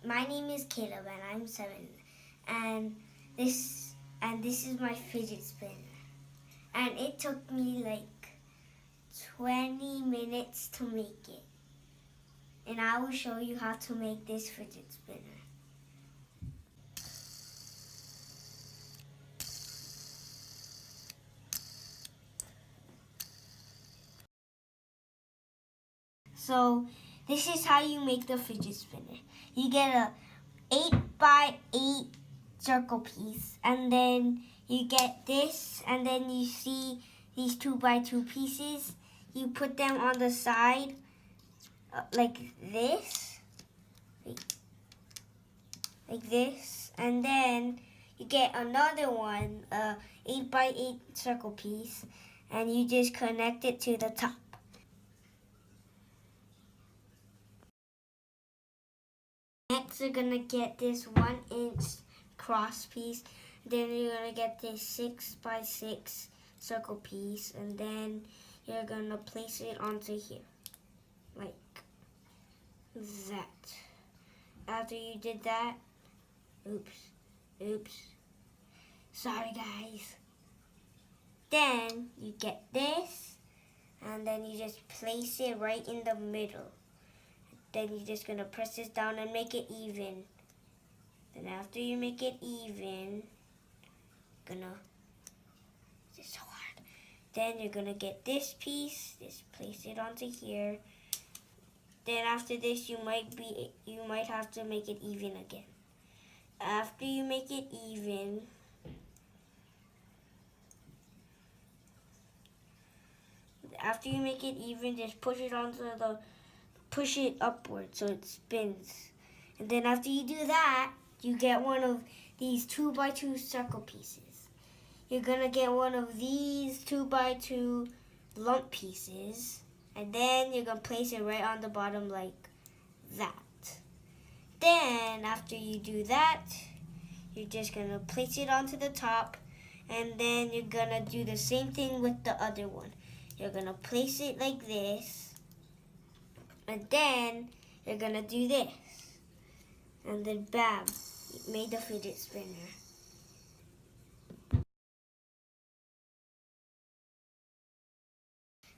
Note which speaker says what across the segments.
Speaker 1: My name is Caleb and I'm 7. And this is my fidget spinner. And it took me like 20 minutes to make it. And I will show you how to make this fidget spinner. So this is how you make the fidget spinner. You get a 8x8 circle piece, and then you get this, and then you see these 2x2 pieces. You put them on the side like this, like this, and then you get another one, 8x8 circle piece, and you just connect it to the top. Next, you're gonna get this 1-inch cross piece. Then you're gonna get this 6x6 circle piece, and then you're gonna place it onto here, like that. After you did that, oops, sorry guys. Then you get this, and then you just place it right in the middle. Then you're just gonna press this down and make it even. Then after you make it even, it's so hard. Then you're gonna get this piece, just place it onto here. Then after this, you might have to make it even again. After you make it even, just push it upward so it spins. And then after you do that, you get one of these 2x2 circle pieces. You're gonna get one of these 2x2 lump pieces, and then you're gonna place it right on the bottom like that. Then after you do that, you're just gonna place it onto the top, and then you're gonna do the same thing with the other one. You're gonna place it like this, and then you're gonna do this. And then bam, you made the fidget spinner.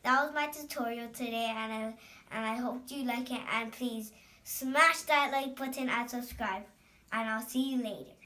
Speaker 1: That was my tutorial today, and I hope you like it, and please smash that like button and subscribe, and I'll see you later.